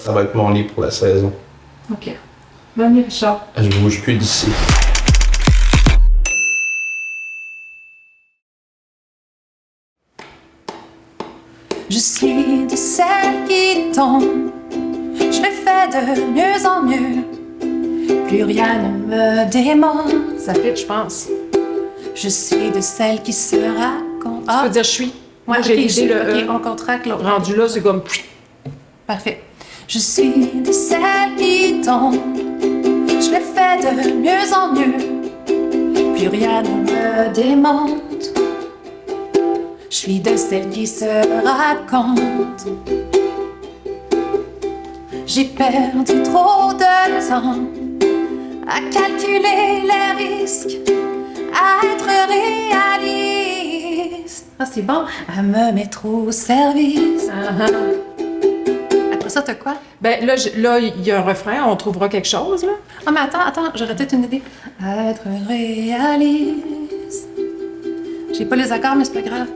Ça va être mon lit pour la saison. OK. Bonne nuit, Richard. Je bouge plus d'ici. Je suis de celles qui tombent, je le fais de mieux en mieux. Plus rien ne me démonte. Ça fit, je pense. Je suis de celles qui se racontent. Tu peux dire je suis. Moi, Ouais, j'ai ok, l'idée, le ok, on contracte l'autre. rendu là, c'est comme... Parfait. Je suis de celles qui tombent, je le fais de mieux en mieux. Plus rien ne me démonte. Je suis de celles qui se racontent. J'ai perdu trop de temps à calculer les risques, à être réaliste. Ah, c'est bon. À me mettre au service. Après ça, t'as quoi? Ben là, il y a un refrain, on trouvera quelque chose, là. Ah, mais attends, j'aurais peut-être une idée. Être réaliste. J'ai pas les accords, mais c'est pas grave.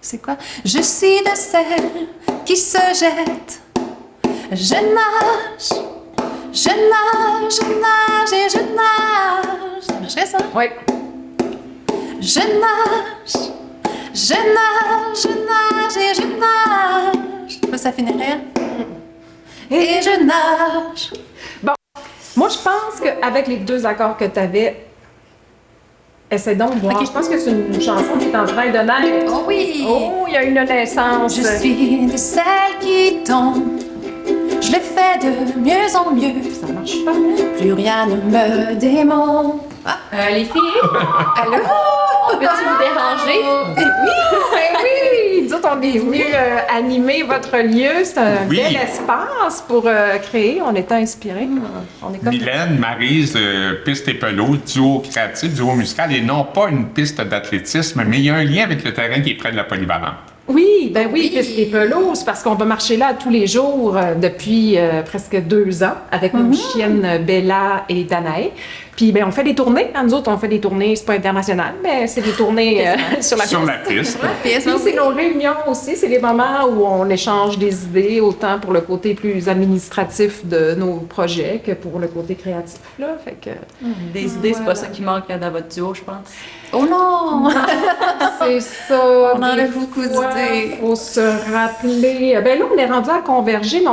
C'est quoi? Je suis de celles qui se jettent. Je nage, je nage, je nage et je nage. Ça marcherait, ça? Oui. Je nage, je nage, je nage et je nage. Là, ça finirait. Et je nage. Moi, je pense qu'avec les deux accords que tu avais, essaie donc de voir. Ok. Je pense que c'est une chanson qui est en train de naître. Oh oui! Oh, il y a une naissance. Je suis de celles qui tombent. Je le fais de mieux en mieux. Ça marche pas. Plus rien ne me démonte. Les filles, Allô? on peut-tu vous déranger? Oui! Nous autres, on est venus animer votre lieu. C'est un Oui. bel espace pour créer. On était inspirés. On est comme... Mylène, Maryse, Piste et Pelot, duo créatif, duo musical, et non pas une piste d'athlétisme, mais il y a un lien avec le terrain qui est près de la polyvalente. Oui, ben oui, Piste et Pelouse, parce qu'on va marcher là tous les jours depuis presque 2 ans avec nos chiennes Bella et Danae. Puis ben on fait des tournées. Nous autres, on fait des tournées, c'est pas international, mais c'est des tournées sur la Sur piste. la piste. Puis c'est nos réunions aussi, c'est les moments où on échange des idées, autant pour le côté plus administratif de nos projets que pour le côté créatif. Là. Fait que Des idées, c'est pas ça qui manque dans votre duo, je pense. Oh non! c'est ça. On en des a beaucoup fois, d'idées. faut se rappeler. Ben là, on est rendu à converger, mais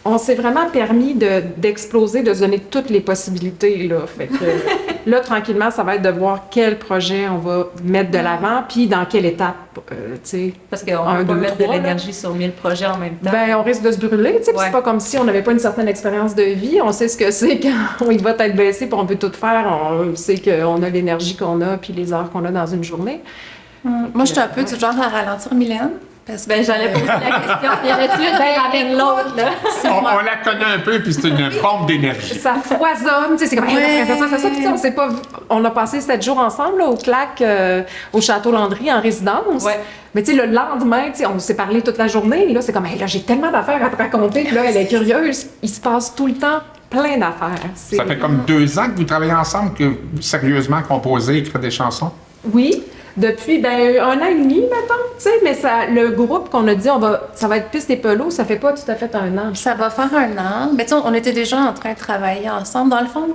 on s'est vraiment permis d'exploser, de se donner toutes les possibilités. Là. Fait que, là, tranquillement, ça va être de voir quel projet on va mettre de l'avant, puis dans quelle étape, tu sais. Parce qu'on Un, peut pas deux, mettre trois, de là. l'énergie sur 1000 projets en même temps. Ben, on risque de se brûler, tu sais, puis Ouais. c'est pas comme si on n'avait pas une certaine expérience de vie. On sait ce que c'est quand il va être baissé, puis on veut tout faire. On sait qu'on a l'énergie qu'on a, puis les heures qu'on a dans une journée. Moi, je suis un peu du genre à ralentir Mylène. Parce que Ben, j'allais poser la question. Y aurait-tu une ramène l'autre, là? On la connaît un peu, puis c'est une pompe d'énergie. Ça foisonne, tu sais, c'est comme, hey, Ouais. on fait ça, puis tu sais, on s'est pas vu. On a passé 7 jours ensemble, là, au Clac, au Château Landry, en résidence. Ouais. Mais tu sais, le lendemain, tu sais, on s'est parlé toute la journée, là, c'est comme, hey, là, j'ai tellement d'affaires à te raconter, puis là, elle est curieuse. Il se passe tout le temps plein d'affaires. C'est- Ça fait comme 2 ans que vous travaillez ensemble, que vous sérieusement composez, écrivez des chansons. Oui, depuis, ben, 1 an et demi, mettons, tu sais, mais ça, le groupe qu'on a dit, ça va être Piste et Pelot, ça fait pas tout à fait 1 an. ça va faire 1 an. Mais tu sais, on était déjà en train de travailler ensemble. Dans le fond,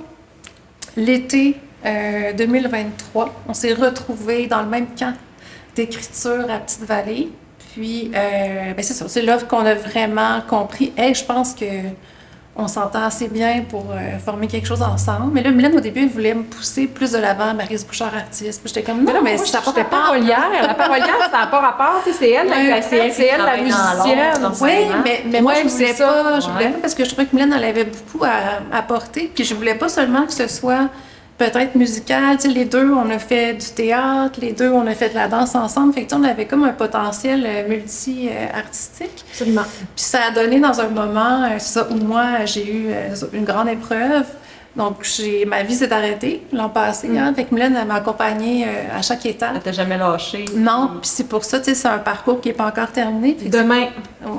l'été 2023, on s'est retrouvés dans le même camp d'écriture à Petite-Vallée. Puis, ben c'est ça, c'est là qu'on a vraiment compris, hey, je pense que on s'entend assez bien pour former quelque chose ensemble. Mais là, Mylène, au début, elle voulait me pousser plus de l'avant, Maryse Bouchard artiste. Puis j'étais comme, non, mais moi, ça j'étais pas parolière. La parolière, ça n'a pas rapport, tu sais, c'est elle, Ouais, c'est elle la travaille dans musicienne. l'ombre, Oui, Vraiment. mais moi, Ouais, je voulais c'est ça. pas. Je voulais Ouais. pas parce que je trouvais que Mylène, elle avait beaucoup à apporter. Puis je voulais pas seulement que ce soit peut-être musical. Tu sais, les deux, on a fait du théâtre, les deux, on a fait de la danse ensemble. Fait que tu sais, on avait comme un potentiel multi-artistique. Absolument. Puis ça a donné dans un moment, c'est ça, où moi, j'ai eu une grande épreuve. Donc, ma vie s'est arrêtée l'an passé. Hein, fait que Mylène, elle m'a accompagnée à chaque étape. Elle t'a jamais lâché. Non, puis c'est pour ça, tu sais, c'est un parcours qui n'est pas encore terminé. Fait que Demain.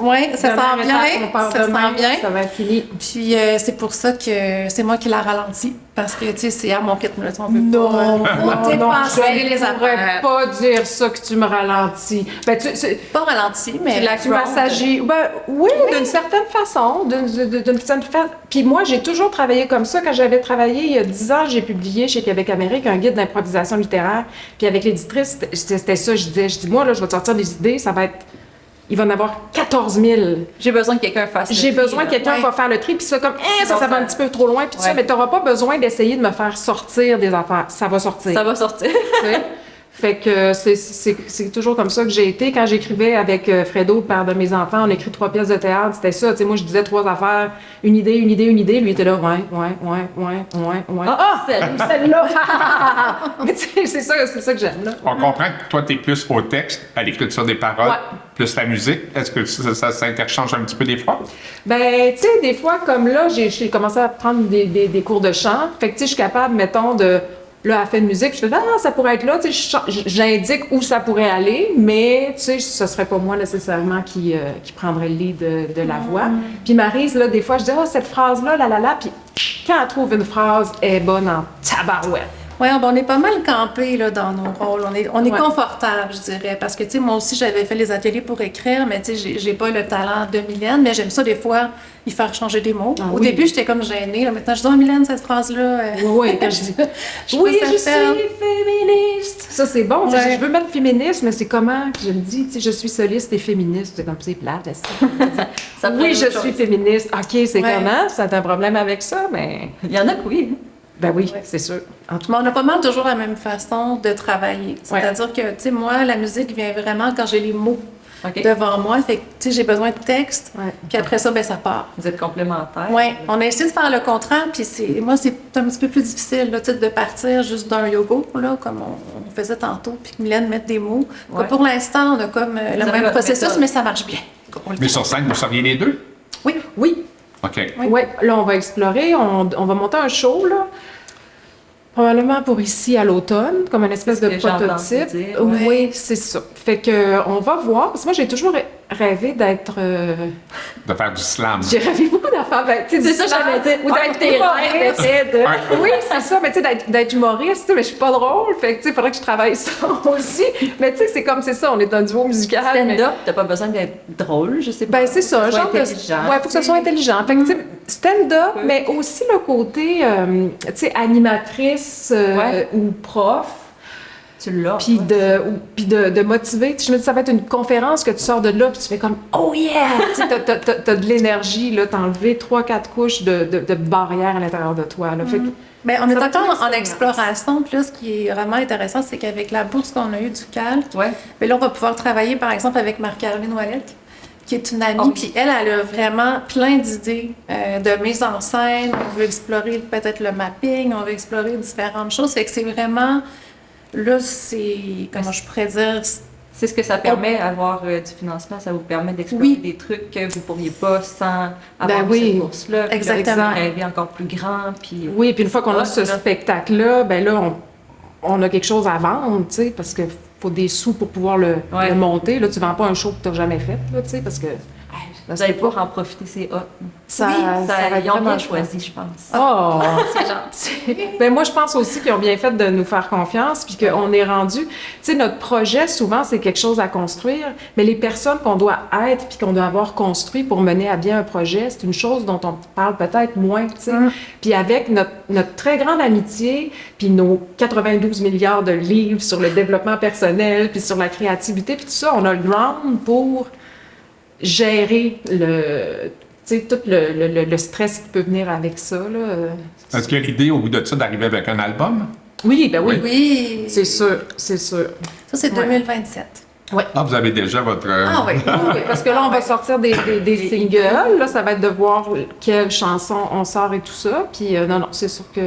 Oui, ça Dernière sent étape, bien. on part Ça demain, sent bien. ça va être fini. Puis c'est pour ça que c'est moi qui la ralentis. Parce que, tu sais, c'est à mon rythme. Là, on veut Non, pas non, dépasser je les ne pourrais affaires. pas dire ça que tu me ralentis. Ben, Pas ralenti, mais tu m'assagis. Ben, oui, d'une certaine façon. D'une certaine façon. Puis moi, j'ai toujours travaillé comme ça. Quand j'avais travaillé il y a 10 ans, j'ai publié chez Québec Amérique un guide d'improvisation littéraire. Puis avec l'éditrice, c'était ça. Je dis, moi, là, je vais te sortir des idées. Ça va être. Il va en avoir 14 000. J'ai besoin que quelqu'un fasse le J'ai tri, besoin là. que quelqu'un Ouais. va faire le tri, puis ça, comme, ça va un petit peu trop loin, puis tout ça, Ouais. mais tu n'auras pas besoin d'essayer de me faire sortir des affaires. Ça va sortir. Ça va sortir. Tu sais. Fait que c'est toujours comme ça que j'ai été. Quand j'écrivais avec Fredo, le père de mes enfants, on écrit 3 pièces de théâtre, c'était ça. Tu sais, moi, je disais 3 affaires, une idée. Lui, il était là, ouais. Ah, Celle-là! Mais tu sais, c'est ça que j'aime, là. On comprend que toi, tu es plus au texte, à l'écriture des paroles, Ouais. plus la musique. Est-ce que ça s'interchange un petit peu des fois? Ben, tu sais, des fois, comme là, j'ai commencé à prendre des cours de chant. Fait que, tu sais, je suis capable, mettons, de... Là, à la fin de musique, je fais « Ah, ça pourrait être là. » Tu sais, j'indique où ça pourrait aller, mais, tu sais, ce serait pas moi, nécessairement, qui prendrait le lead de la voix. Puis Maryse, là, des fois, je dis « Ah, cette phrase-là, là. » Puis quand elle trouve une phrase, elle est bonne en tabarouette. Oui, on est pas mal campés là, dans nos rôles. On est Ouais. confortable, je dirais. Parce que, tu sais, moi aussi, j'avais fait les ateliers pour écrire, mais tu sais, j'ai pas le talent de Mylène, mais j'aime ça, des fois, y faire changer des mots. Ah Au oui. début, j'étais comme gênée. Là. Maintenant, je dis, oh, Mylène, cette phrase-là. Oui, quand je dis Je oui, trouve je ça suis fait- féministe. Ça, c'est bon. Tu sais, Ouais. Je veux mettre féministe, mais c'est comment que je le dis? Tu sais, je suis soliste et féministe. C'est comme c'est plate. est-ce que- Ça oui, pourrait je être autre suis chose. féministe. OK, c'est Ouais. comment? Ça a un problème avec ça? Mais Il y en a que oui. ben oui, Ouais. c'est sûr. En tout Mais on a pas mal toujours la même façon de travailler. C'est-à-dire que, tu sais, moi, la musique vient vraiment quand j'ai les mots OK. devant moi. Fait que, tu sais, j'ai besoin de texte. Ouais. Puis après ça, ben ça part. Vous êtes complémentaires. Oui, on a essayé de faire le contraire, puis moi, c'est un petit peu plus difficile, là, tu sais, de partir juste d'un yoga, là, comme on faisait tantôt, puis que Mylène mette des mots. Ouais. Pour l'instant, on a comme le avez même votre processus, méthode. mais ça marche bien. On le Mais fait. sur scène, vous seriez les deux? Oui, Oui, OK. Oui. ouais. Là, on va explorer. On va monter un show, là. Probablement pour ici à l'automne, comme une espèce C'est de ce que j'ai prototype. entendu dire, ouais. Oui, c'est ça. Fait que on va voir. Parce que moi, j'ai toujours rêvé d'être. De faire du slam. J'ai rêvé beaucoup d'affaires. Ben, tu sais, C'est du ça, slam, j'avais dit. ou d'être tes humoriste. rêves, c'était de- Ouais. Oui, c'est ça. Mais tu sais, d'être humoriste, tu sais, mais je suis pas drôle. Fait que, tu sais, il faudrait que je travaille ça aussi. Mais tu sais, c'est comme c'est ça. On est un duo musical. mais- Stand-up, t'as pas besoin d'être drôle, je sais pas. Ben, c'est ça, Faut genre être de. intelligent. Ouais, faut que ça soit intelligent. Fait que, tu sais, stand-up, Oui. mais aussi le côté, tu sais, animatrice Ouais. ou prof. Tu l'as. Puis ouais. puis de motiver. Tu sais, je me dis, ça va être une conférence que tu sors de là, puis tu fais comme « Oh yeah! » Tu sais, t'as de l'énergie, là, t'as enlevé 3-4 couches de barrières à l'intérieur de toi, là. Fait que, ben, on est Ça va encore toujours en être exploration. Puis là, ce qui est vraiment intéressant, c'est qu'avec la bourse qu'on a eue du CAL, Ouais. ben là, on va pouvoir travailler, par exemple, avec Marc-Caroline Ouellette, qui est une amie, Oh. puis elle a vraiment plein d'idées de mise en scène. On veut explorer peut-être le mapping, on veut explorer différentes choses. Fait que c'est vraiment... Là, c'est... Comment je pourrais dire? C'est ce que ça permet, avoir du financement, ça vous permet d'explorer Oui. des trucs que vous pourriez pas sans avoir Ben oui. cette bourse-là. Puis là, Exactement. rêver encore plus grand, puis... oui, puis une fois qu'on a Ah, ce là. spectacle-là, ben là, on a quelque chose à vendre, tu sais, parce que faut des sous pour pouvoir le monter. Là, tu vends pas un show que tu n'as jamais fait, là, tu sais, parce que... Vous allez pouvoir en profiter, c'est hot. Ça, Oui, ça va être ils ont vraiment bien chouette. choisi, je pense. Oh! C'est gentil. Ben moi, je pense aussi qu'ils ont bien fait de nous faire confiance, puis qu'on est rendu... Tu sais, notre projet, souvent, c'est quelque chose à construire, mais les personnes qu'on doit être puis qu'on doit avoir construit pour mener à bien un projet, c'est une chose dont on parle peut-être moins, tu sais. Puis avec notre très grande amitié, puis nos 92 milliards de livres sur le développement personnel, puis sur la créativité, puis tout ça, on a le ground pour gérer tout le stress qui peut venir avec ça, là. Est-ce qu'il y a l'idée au bout de ça d'arriver avec un album? Oui, ben oui. Oui. C'est sûr, c'est sûr. Ça, c'est 2027. Ah, vous avez déjà votre... Ah oui. Oui, parce que là, on va sortir des singles. Là, ça va être de voir quelle chanson on sort et tout ça. Puis non, c'est sûr qu'il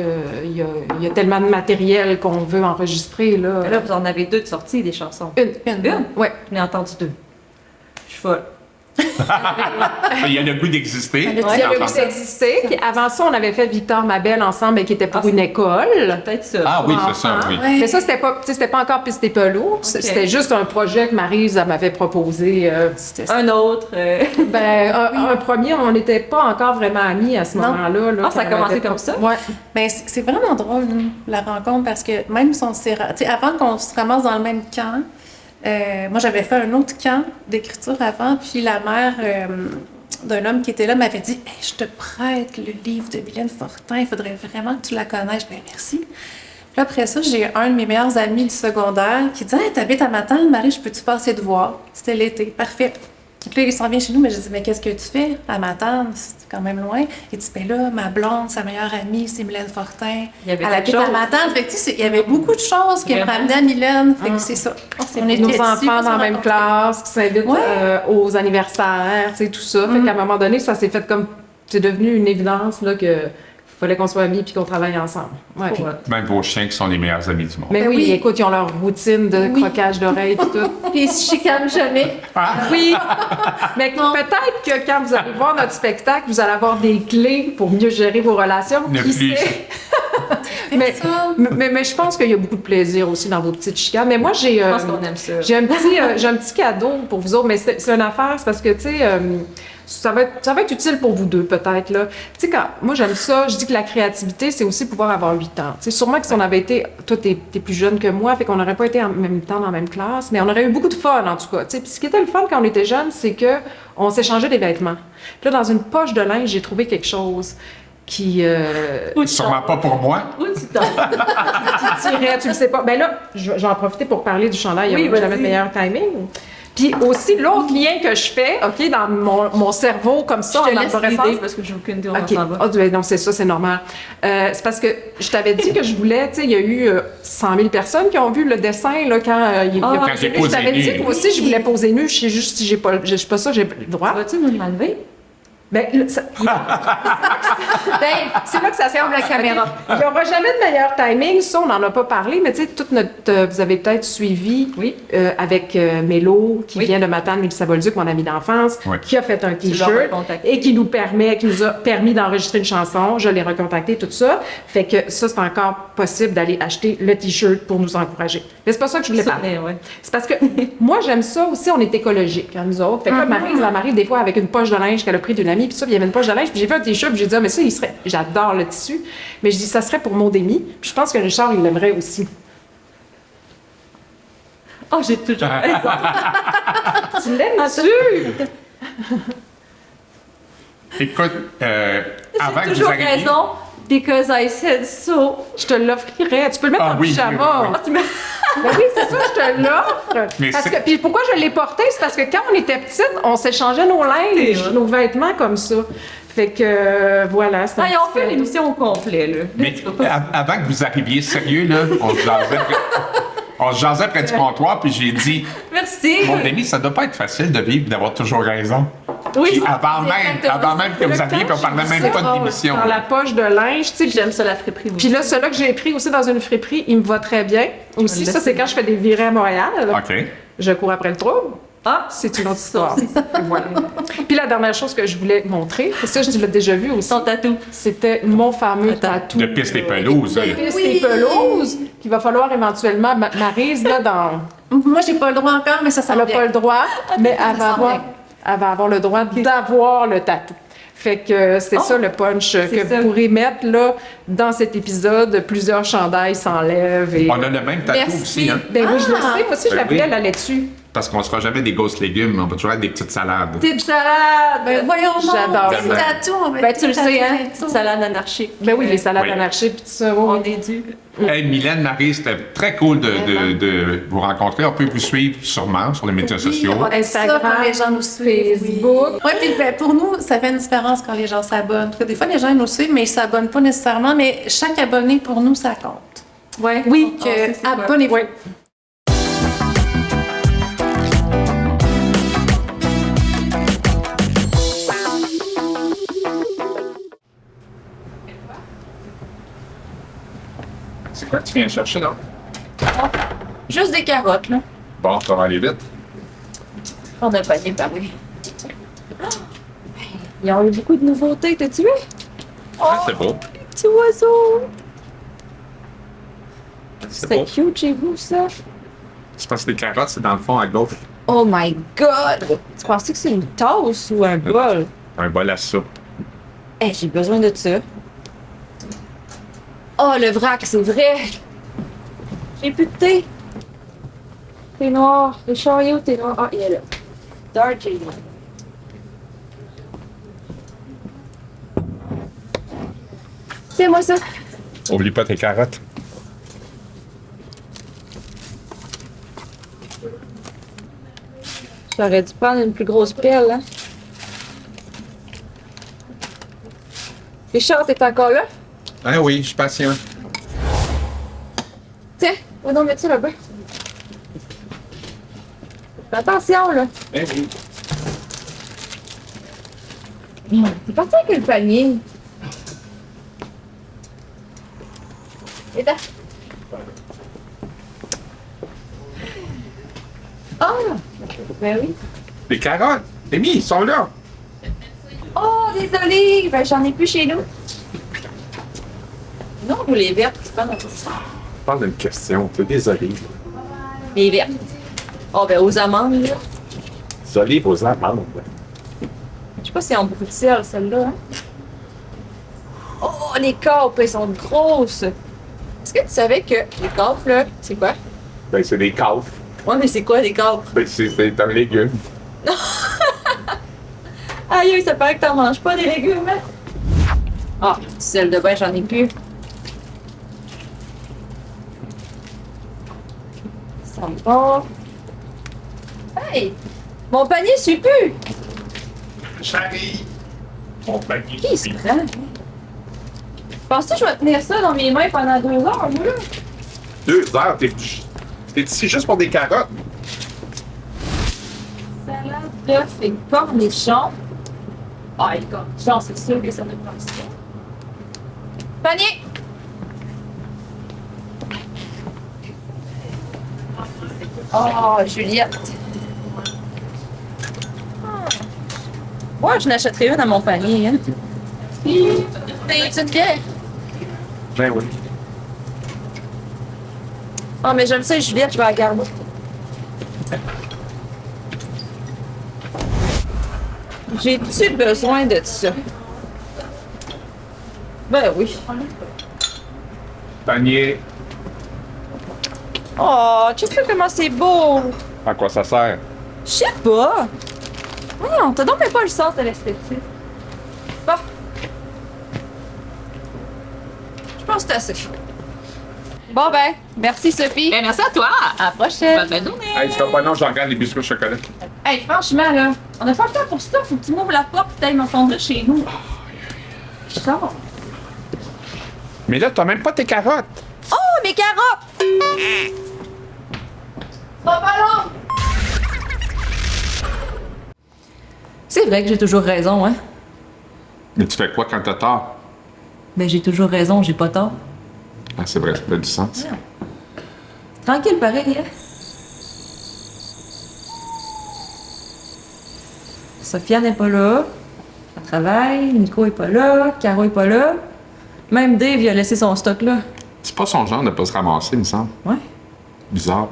y a tellement de matériel qu'on veut enregistrer, là. Mais là, vous en avez 2 de sorties, des chansons. Une. Une? Ouais. J'en ai entendu 2. Je suis folle. Il y a le goût d'exister. Il y a le goût d'exister. Puis avant ça, on avait fait Victor Mabel ensemble, mais qui était pour une école. Peut-être ça. Ah oui, c'est ça, enfants. oui. Ouais. Mais ça, c'était pas encore Piste et Pelouse. C'était juste un projet que Maryse elle m'avait proposé. C'était ça. Un autre. Un premier, on n'était pas encore vraiment amis à ce Non. moment-là. Là, Ah, ça a qu'on commencé avait comme ça? Ouais. Ben, c'est vraiment drôle, la rencontre, parce que même si on s'est... Tu sais, avant qu'on se ramasse dans le même camp, moi, j'avais fait un autre camp d'écriture avant, puis la mère d'un homme qui était là m'avait dit « Hey, je te prête le livre de Mylène Fortin, il faudrait vraiment que tu la connaisses. » Ben merci. Puis après ça, j'ai un de mes meilleurs amis du secondaire qui dit « Hey, t'habites à Matane, Marie, je peux-tu passer te voir? » C'était l'été. Parfait. Donc là, il s'en vient chez nous, mais je dis, mais qu'est-ce que tu fais à Matane? C'est quand même loin. Il dit, ben là, ma blonde, sa meilleure amie, c'est Mylène Fortin. Il y avait Elle quelque habite à chose. Matane. Fait que, tu sais, il y avait beaucoup de choses qui me Vraiment. ramenaient à Mylène. Fait que c'est ça. On était Nos dessus, enfants dans la on même rencontrait. classe, qui s'invitent Ouais. aux anniversaires, tu sais, tout ça. Fait qu'à un moment donné, ça s'est fait comme... C'est devenu une évidence, là, que fallait qu'on soit amis puis qu'on travaille ensemble. Ouais. Même vos chiens qui sont les meilleurs amis du monde. Mais Ben oui, oui. écoute, ils ont leur routine de Oui. croquage d'oreilles et tout. Puis ils se chicanent jamais. Oui, mais peut-être que quand vous allez voir notre spectacle, vous allez avoir des clés pour mieux gérer vos relations. Ne Qui plus. sait? Fait mais, que ça, mais je pense qu'il y a beaucoup de plaisir aussi dans vos petites chicanes. Mais moi, Je pense qu'on aime ça. j'ai un petit cadeau pour vous autres, mais c'est une affaire, c'est parce que, tu sais, ça va être utile pour vous deux, peut-être, là. Tu sais, moi, j'aime ça, je dis que la créativité, c'est aussi pouvoir avoir 8 ans. Tu sais, sûrement que si on avait été, toi, t'es plus jeune que moi, fait qu'on n'aurait pas été en même temps dans la même classe, mais on aurait eu beaucoup de fun, en tout cas. Tu sais, puis ce qui était le fun quand on était jeunes, c'est que on s'échangeait des vêtements. Puis là, dans une poche de linge, j'ai trouvé quelque chose qui Sûrement pas pour moi. Où tu t'en tirait, tu le sais pas. Ben là, je vais en profiter pour parler du chandail, Oui, j'avais vas-y. le meilleur timing. Puis aussi, l'autre lien que je fais, OK, dans mon cerveau, comme ça, Je te en laisse arborescence. l'idée parce que j'ai aucune idée où on OK. s'en va. Ah, ben non, c'est ça, c'est normal. C'est parce que je t'avais dit que je voulais, tu sais, il y a eu 100 000 personnes qui ont vu le dessin, là, quand il Ah, a Quand j'ai posé nu. Je t'avais posé dit nu. que moi aussi, je voulais poser nu. Je sais juste si j'ai pas ça, j'ai le droit. Vas-tu nous l'enlever? Ben, c'est là que ça ferme la caméra. Il n'y aura jamais de meilleur timing, ça, on n'en a pas parlé, mais tu sais, toute notre. Vous avez peut-être suivi Oui. avec Mélo, qui Oui. vient de Matane, Mélissa Bolduc, mon amie d'enfance, Oui. qui a fait un l'as T-shirt recontacté. et qui nous a permis d'enregistrer une chanson. Je l'ai recontacté, tout ça. Fait que ça, c'est encore possible d'aller acheter le T-shirt pour nous encourager. Mais c'est pas ça que je voulais parler. Ouais. C'est parce que moi, j'aime ça aussi, on est écologique, hein, nous autres. Fait que là, Maryse, elle m'arrive des fois avec une poche de linge qu'elle a pris d'une amie, puis ça, puis il y avait une poche de linge, puis j'ai fait un t-shirt, puis j'ai dit, ah, mais ça, il serait. J'adore le tissu, mais je dis, ça serait pour Maudémie, puis je pense que Richard, il l'aimerait aussi. Oh, j'ai toujours raison. Tu l'aimes-tu? Écoute, avant que J'ai vous toujours arriviez... raison. Because I said so. Je te l'offrirais. Tu peux le mettre Ah en oui, pyjama. oui, oui, Tu me- Ben oui, c'est ça, je te l'offre. Mais Parce c'est- que, puis pourquoi je l'ai porté, c'est parce que quand on était petite, on s'échangeait nos linges, C'est vrai. nos vêtements comme ça. Fait que, voilà, c'est un Ah, et on petit fait cadeau. l'émission au complet, là. Mais avant que vous arriviez sérieux, là, on se jasait près du comptoir, puis j'ai dit, Merci. mon ami, ça doit pas être facile de vivre, d'avoir toujours raison. Oui, Puis avant c'est même que vous arriviez, puis on parlait même pas de l'émission. Dans la poche de linge, tu sais. J'aime ça, la friperie. Puis là, celui-là que j'ai pris aussi dans une friperie, il me va très bien. Aussi, le ça, c'est laisser. quand je fais des virées à Montréal. OK. Je cours après le trouble. Ah, C'est une autre histoire. Voilà. Puis la dernière chose que je voulais montrer, et ça, je l'ai déjà vu aussi, son tatou. c'était mon fameux Attends. tatou. De piste et pelouse. De piste Oui. et pelouse, qu'il va falloir éventuellement... Maryse, là, moi, j'ai pas le droit encore, mais ça elle n'a s'en pas vient. le droit, mais ça elle va, s'en avoir, vient. elle va avoir le droit d'avoir le tatou. Fait que c'est ça le punch que ça. vous pourrez mettre là, dans cet épisode. Plusieurs chandails s'enlèvent. Et... On a le même tatou Merci. aussi, hein? Ben oui, je le sais. Moi aussi, je Ben la voulais oui. la laitue. Parce qu'on sera jamais des grosses légumes, on va toujours être des petites salades. Petite salade. Ben, voyons donc, J'adore des ça. tatous, on va Ben, tu le sais, hein? tatouer. Petite salade anarchique. Ben oui, les salades Oui. anarchiques puis tout ça. oui, On oui. est dû. Hey, Mylène, Marie, c'était très cool de vous rencontrer. On peut vous suivre sûrement sur les médias sociaux. On aime ça Instagram, quand les gens nous suivent. Facebook. Oui, puis ben, pour nous, ça fait une différence quand les gens s'abonnent. Parce que des fois, les gens ils nous suivent, mais ils s'abonnent pas nécessairement. Mais chaque abonné, pour nous, ça compte. Ouais. Oui, Oh, ça, c'est quoi? abonnez-vous. Oui. C'est quoi que tu viens chercher, là? Juste des carottes, là. Bon, ça va aller vite. On a un panier, bah oui. Ils ont eu beaucoup de nouveautés, t'as-tu vu? Ah, c'est beau. Petit oiseau! C'est C'est beau. cute chez vous, ça? C'est parce que les carottes, c'est dans le fond à gauche. Oh my god! Tu penses que c'est une tasse ou un bol? Un bol à soupe. Eh, j'ai besoin de ça. Oh, le vrac, c'est vrai! J'ai plus de thé. Thé noir. Le chariot, thé noir. Ah, il est là. Darjeeling. Fais-moi ça. Oublie pas tes carottes. J'aurais dû prendre une plus grosse pelle, hein? Richard, t'es encore là? Ah oui, je suis patient. Tiens, va donc mettre ça là-bas. Fais attention, là. Eh oui. T'es parti avec le panier. Et là. Ah! Ben oui. Les carottes! Amy, ils sont là! Oh, désolé! Ben, j'en ai plus chez nous. Non, vous les vertes, c'est pas notre histoire. Je parle d'une question, t'es désolé. Les vertes. Oh, ben, aux amandes, là. Désolé vos amandes. Je sais pas si elles ont beaucoup de sel, celles-là, hein? Oh, les câpes, elles sont grosses! Est-ce que tu savais que les câpes, là, c'est quoi? Ben, c'est des caves. Ouais, mais c'est quoi, les câpes? Ben, c'est un légume. Aïe, ça paraît que t'en manges pas des légumes, hein? Ah, du sel de bain, j'en ai plus. Ça me va. Hey! Mon panier suit plus! J'arrive! Mon panier. Qui se prend? Penses-tu que je vais tenir ça dans mes mains pendant 2 heures, moi, là? 2 heures, t'es ici juste pour des carottes. Salade d'œufs et cornichons. Ah, les cornichons, c'est sûr que ça me prend ça. Panier! Oh, Juliette! Moi, je n'achèterai une à mon panier, hein. T'es une bière? Ben oui. Oh, mais j'aime ça, Juliette, je vais la garder. J'ai-tu besoin de ça? Ben oui. Panier. Oh, tu sais comment c'est beau! À quoi ça sert? Je sais pas! Voyons, t'as donc même pas le sens de l'esthétique. Bon. Je pense que c'est assez. Bon ben, merci Sophie. Ben, merci à toi! À la prochaine. Bonne journée! Hey, c'est pas non, je regarde les biscuits au chocolat. Hey, franchement, là, on a pas le temps pour ça. Faut que tu m'ouvres la porte et t'ailles m'entendre chez nous. Je sors. Mais là, t'as même pas tes carottes. Oh, mes carottes! Pas long! C'est vrai que j'ai toujours raison, hein? Mais tu fais quoi quand t'as tort? Ben, j'ai toujours raison, j'ai pas tort. Ah, c'est vrai, ça fait du sens. Tranquille, pareil, hein? Sophia n'est pas là. Elle travaille. Nico est pas là. Caro est pas là. Même Dave, il a laissé son stock là. C'est pas son genre de pas se ramasser, il me semble. Ouais. Bizarre.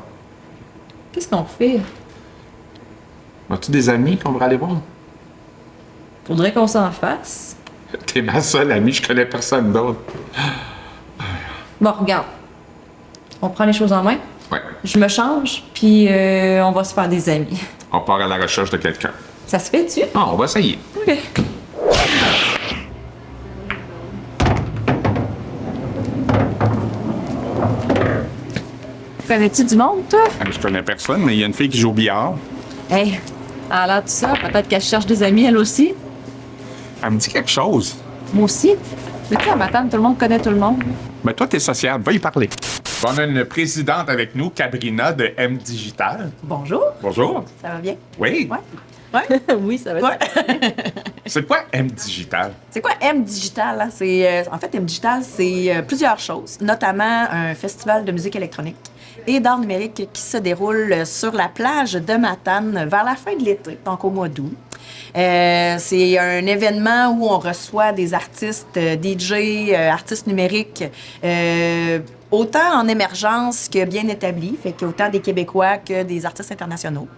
Qu'est-ce qu'on fait? As-tu des amis qu'on va aller voir? Faudrait qu'on s'en fasse. T'es ma seule amie, je connais personne d'autre. Bon, regarde. On prend les choses en main. Ouais. Je me change, puis on va se faire des amis. On part à la recherche de quelqu'un. Ça se fait-tu? Ah, on va essayer. OK. Connais-tu du monde, toi? Je connais personne, mais il y a une fille qui joue au billard. Hey, elle a l'air de ça. Peut-être qu'elle cherche des amis, elle aussi. Elle me dit quelque chose. Moi aussi. Mais tu sais, à Matane, tout le monde connaît tout le monde. Mais toi, t'es sociable, va y parler. On a une présidente avec nous, Cabrina de M Digital. Bonjour, Bonjour. ça va bien? Oui. Oui, ça va. Ouais. C'est quoi M Digital? C'est quoi M Digital? Là? En fait, M Digital, c'est plusieurs choses, notamment un festival de musique électronique et d'art numérique qui se déroule sur la plage de Matane vers la fin de l'été, donc au mois d'août. C'est un événement où on reçoit des artistes, DJ, artistes numériques, autant en émergence que bien établis, fait qu'autant des Québécois que des artistes internationaux.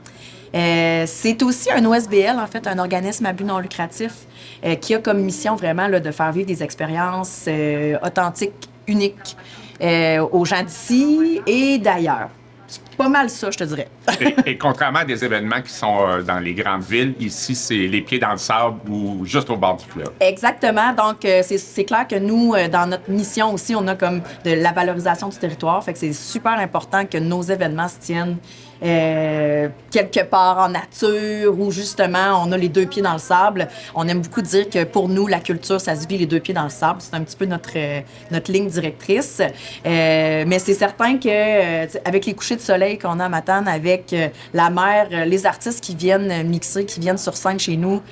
C'est aussi un OSBL, en fait, un organisme à but non lucratif qui a comme mission vraiment là, de faire vivre des expériences authentiques, uniques aux gens d'ici et d'ailleurs. C'est pas mal ça, je te dirais. Et contrairement à des événements qui sont dans les grandes villes, ici, c'est les pieds dans le sable ou juste au bord du fleuve. Exactement. Donc, c'est clair que nous, dans notre mission aussi, on a comme de la valorisation du territoire. Fait que c'est super important que nos événements se tiennent quelque part en nature où justement on a les deux pieds dans le sable. On aime beaucoup dire que pour nous, la culture, ça se vit les deux pieds dans le sable. C'est un petit peu notre ligne directrice. Mais c'est certain que avec les couchers de soleil qu'on a à Matane, avec la mer, les artistes qui viennent mixer, qui viennent sur scène chez nous,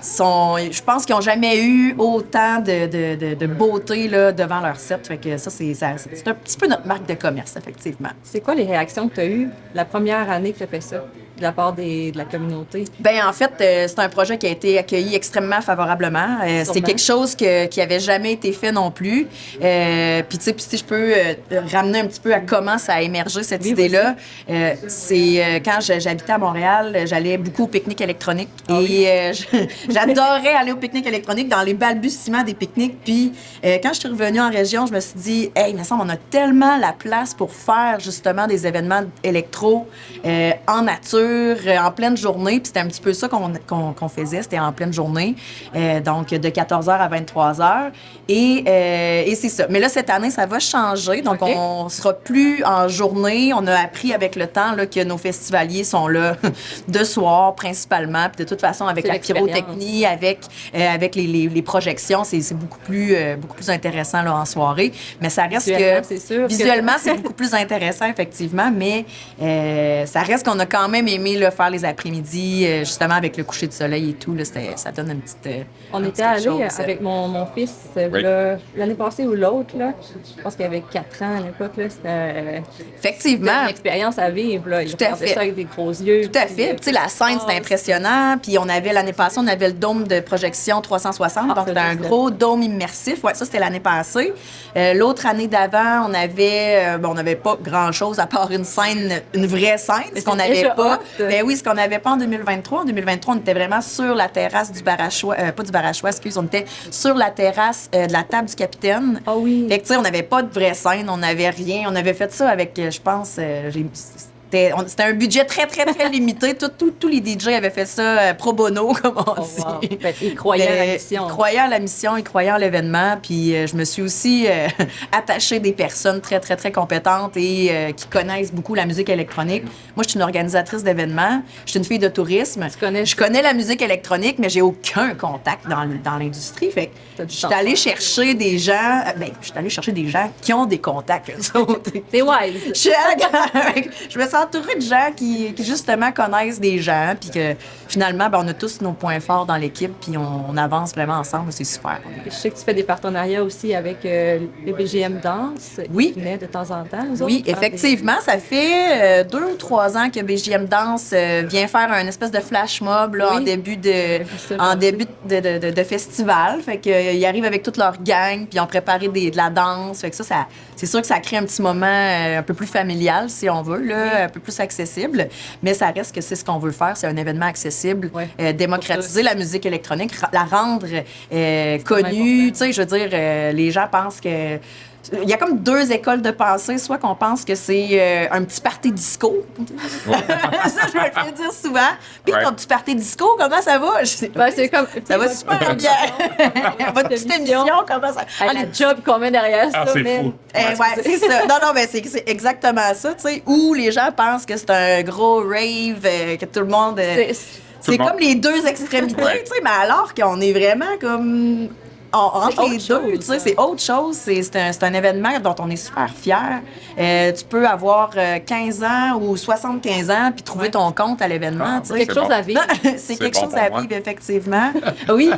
je pense qu'ils n'ont jamais eu autant de beauté là, devant leur set. Fait que ça, c'est un petit peu notre marque de commerce, effectivement. C'est quoi les réactions que tu as eues la première année que tu as fait ça, de la part de la communauté? Bien, en fait, c'est un projet qui a été accueilli extrêmement favorablement. C'est quelque chose qui n'avait jamais été fait non plus. Puis, tu sais, si je peux ramener un petit peu à comment ça a émergé, cette idée-là, c'est quand j'habitais à Montréal, j'allais beaucoup au pique-nique électronique. Et j'adorais aller au pique-nique électronique dans les balbutiements des pique-niques. Puis, quand je suis revenue en région, je me suis dit, hey, il me semble on a tellement la place pour faire justement des événements électro en nature, en pleine journée. Puis c'était un petit peu ça qu'on faisait, c'était en pleine journée, donc de 14h à 23h. Et c'est ça. Mais là, cette année, ça va changer. Donc, on sera plus en journée. On a appris avec le temps là, que nos festivaliers sont là de soir principalement. Puis de toute façon, avec la pyrotechnie, avec les projections, c'est beaucoup plus intéressant là, en soirée. Mais ça reste visuellement, c'est beaucoup plus intéressant, effectivement. Mais ça reste qu'on a quand même aimé là, faire les après-midi, justement avec le coucher de soleil et tout. Là, ça donne une petite. On était allé avec mon fils l'année passée ou l'autre. Là, je pense qu'il avait 4 ans à l'époque. C'était effectivement une expérience à vivre. Là. Il tout à fait. Ça avec des gros yeux. Tout à fait. Tu sais, la scène, c'était impressionnant. Puis l'année passée, on avait le dôme de projection 360. Donc, c'était un gros dôme immersif. Ouais, ça, c'était l'année passée. L'autre année d'avant, on n'avait pas grand-chose à part une scène, une vraie scène. Ce qu'on n'avait pas. Ben oui, ce qu'on n'avait pas en 2023. En 2023, on était vraiment sur la terrasse du Barachois. Pas du Barachois, excuse. On était sur la terrasse de la table du capitaine. Ah oui. Fait que, tu sais, on n'avait pas de vraie scène. On n'avait rien. On avait fait ça avec, je pense, c'était un budget très, très, très limité. Tous les DJ avaient fait ça pro bono, comme on dit. Wow. Ils croyaient à la mission. Ils croyaient à la mission, ils croyaient à l'événement. Puis je me suis aussi attachée des personnes très, très, très compétentes et qui connaissent beaucoup la musique électronique. Moi, je suis une organisatrice d'événements. Je suis une fille de tourisme. Je connais la musique électronique, mais j'ai aucun contact dans l'industrie. Fait que je suis allée chercher des gens... qui ont des contacts. C'est wise. Je me sens entourée de gens qui justement connaissent des gens, puis que finalement, on a tous nos points forts dans l'équipe, puis on avance vraiment ensemble, c'est super. Je sais que tu fais des partenariats aussi avec le BGM Danse. Oui. Qui venait de temps en temps, nous Oui, autres. effectivement, ça fait 2 ou 3 ans que BGM Danse vient faire un espèce de flash mob là, en début de festival. Fait qu'ils arrivent avec toute leur gang, puis ils ont préparé de la danse. Fait que ça c'est sûr que ça crée un petit moment un peu plus familial, si on veut, là, un peu plus accessible. Mais ça reste que c'est ce qu'on veut faire, c'est un événement accessible, démocratiser la musique électronique, la rendre connue. Tu sais, je veux dire, les gens pensent que... Il y a comme 2 écoles de pensée. Soit qu'on pense que c'est un petit party disco. Ça, je vais le dire souvent. Puis ton petit party disco, comment ça va? C'est comme, ça va super bien. Votre petite émission, comment ça va? La job qu'on met derrière ça. C'est fou. Ouais, c'est ça. Non, mais c'est exactement ça, tu sais. Où les gens pensent que c'est un gros rave, que tout le monde... C'est comme les 2 extrémités, tu sais, mais alors qu'on est vraiment comme entre les autre deux, chose, tu sais, c'est autre chose. C'est un événement dont on est super fiers. Tu peux avoir 15 ans ou 75 ans puis trouver ton compte à l'événement. Ah, tu sais. ben, Quelque chose bon. à vivre. C'est quelque bon chose pour à moi. vivre, effectivement. Oui,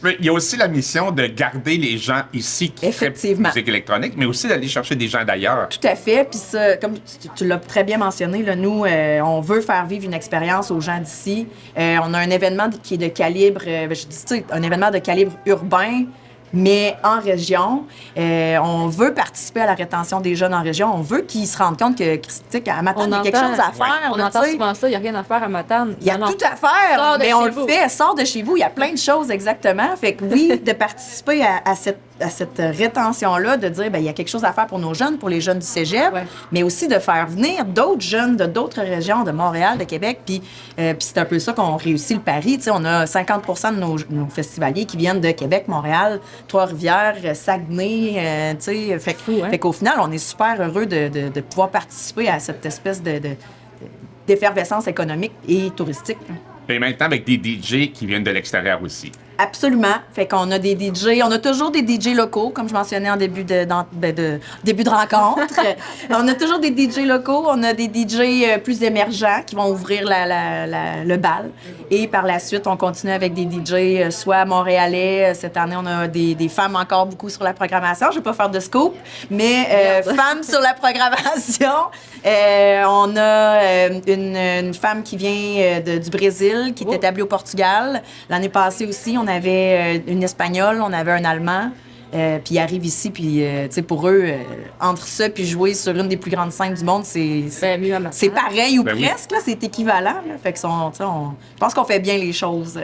Mais il y a aussi la mission de garder les gens ici qui font Effectivement. musique électronique, mais aussi d'aller chercher des gens d'ailleurs. tout à fait. Puis ça, comme tu l'as très bien mentionné, là, nous, on veut faire vivre une expérience aux gens d'ici. On a un événement qui est de calibre, je dis, tu sais, un événement de calibre urbain, mais en région. On veut participer à la rétention des jeunes en région. On veut qu'ils se rendent compte que, Christique, à Matane, il y a quelque chose à faire. On là, entend tu sais. souvent ça, il n'y a rien à faire à Matane. Il y a Non, non. tout à faire, Sors de mais on chez le vous. fait. Sors de chez vous. Il y a plein de choses, exactement. Fait que oui, de participer à cette rétention-là, de dire, ben il y a quelque chose à faire pour nos jeunes, pour les jeunes du cégep, Ouais. mais aussi de faire venir d'autres jeunes de d'autres régions, de Montréal, de Québec. Puis c'est un peu ça qu'on réussit le pari. Tu sais, on a 50 de nos festivaliers qui viennent de Québec, Montréal, Trois-Rivières, Saguenay. Tu sais, fou, hein? fait qu'au final, on est super heureux de pouvoir participer à cette espèce d'effervescence économique et touristique. Et maintenant, avec des DJ qui viennent de l'extérieur aussi. Absolument. Fait qu'on a des DJ, on a toujours des DJ locaux, comme je mentionnais en début de rencontre. On a toujours des DJ locaux, on a des DJ plus émergents qui vont ouvrir le bal. Et par la suite, on continue avec des DJ soit montréalais. Cette année, on a des femmes encore beaucoup sur la programmation. Je vais pas faire de scoop, mais femmes sur la programmation. On a une femme qui vient du Brésil, qui est établie au Portugal. L'année passée aussi, on avait une Espagnole, on avait un Allemand. Puis ils arrivent ici, puis tu sais, pour eux, entre ça puis jouer sur une des plus grandes scènes du monde, Ben, mieux à Matane. c'est pareil ou Ben oui. presque, là, c'est équivalent. Là. Fait que tu sais, je pense qu'on fait bien les choses.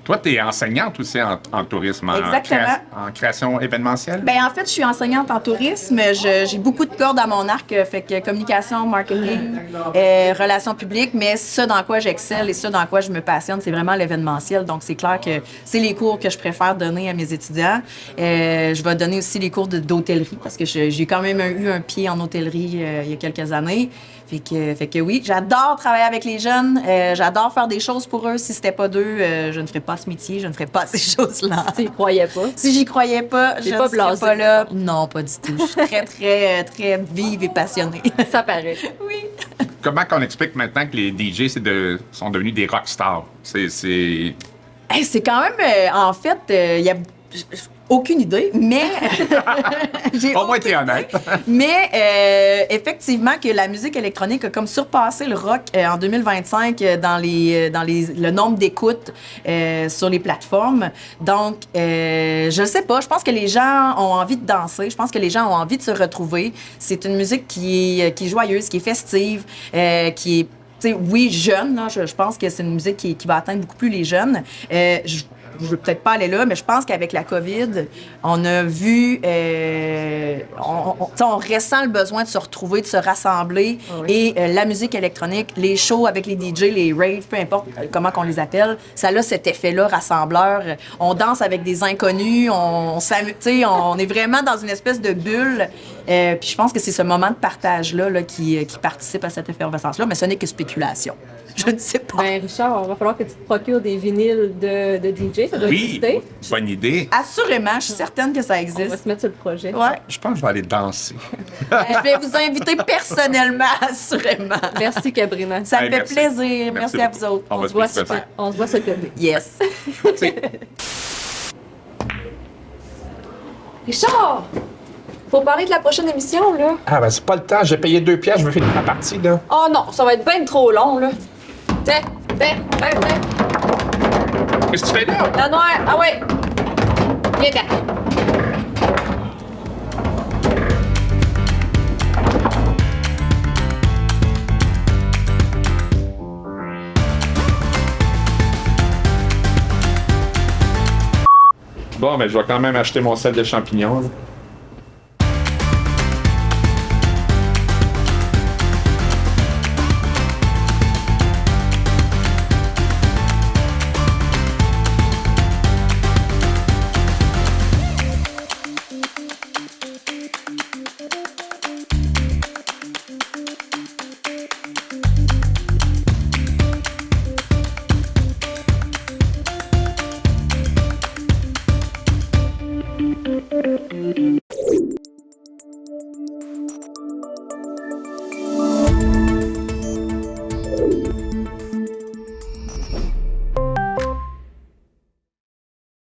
Toi, tu es enseignante aussi en tourisme, Exactement. en création événementielle? Ben en fait, je suis enseignante en tourisme. J'ai beaucoup de cordes à mon arc, fait que communication, marketing, relations publiques, mais ce dans quoi j'excelle et ce dans quoi je me passionne, c'est vraiment l'événementiel. Donc, c'est clair que c'est les cours que je préfère donner à mes étudiants. Je vais donner aussi les cours d'hôtellerie parce que j'ai quand même eu un pied en hôtellerie il y a quelques années. Fait que oui, j'adore travailler avec les jeunes. J'adore faire des choses pour eux. Si c'était pas d'eux, je ne ferais pas ce métier, je ne ferais pas ces choses-là. Tu y croyais pas. Si j'y croyais pas, je T'es ne pas serais blasée. pas là. Non, pas du tout. Je suis très, très, très vive et passionnée. Ça paraît. Oui. Comment qu'on explique maintenant que les DJ sont devenus des rockstars? C'est Hey, c'est quand même, en fait, il y a aucune idée, mais j'ai au moins aucune t'es honnête. Mais effectivement que la musique électronique a comme surpassé le rock en 2025 dans le nombre d'écoutes sur les plateformes. Donc, je sais pas, je pense que les gens ont envie de danser, je pense que les gens ont envie de se retrouver. C'est une musique qui est joyeuse, qui est festive, qui est, tu sais, oui, jeune. Là, je pense que c'est une musique qui va atteindre beaucoup plus les jeunes. Je veux peut-être pas aller là, mais je pense qu'avec la COVID, on a vu, on ressent le besoin de se retrouver, de se rassembler. Oui. Et la musique électronique, les shows avec les DJ, les raves, peu importe comment qu'on les appelle, ça a cet effet-là rassembleur. On danse avec des inconnus, on s'amuse, tu sais, on est vraiment dans une espèce de bulle. Puis je pense que c'est ce moment de partage-là là, qui participe à cette effervescence-là, mais ce n'est que spéculation. Je ne sais pas. Ben, Richard, il va falloir que tu te procures des vinyles de DJ. Ça doit Oui, exister. bonne idée. Assurément, je suis certaine que ça On va existe. se mettre sur le projet. Ouais. Je pense que je vais aller danser. Je vais vous inviter personnellement, assurément. Merci, Cabrina. Ça me Hey, fait merci. plaisir. Merci à vous beaucoup. autres. On va se sur- présenter. on se voit sur le côté. Yes. Richard! Faut parler de la prochaine émission, là. Ah, ben, c'est pas le temps. J'ai payé 2 piastres, je veux finir ma partie, là. Oh non, ça va être bien trop long, là. Tiens, tiens. Qu'est-ce que tu fais là? La noire, ah ouais. Viens-t'en. Bon, mais je vais quand même acheter mon sel de champignons. Là.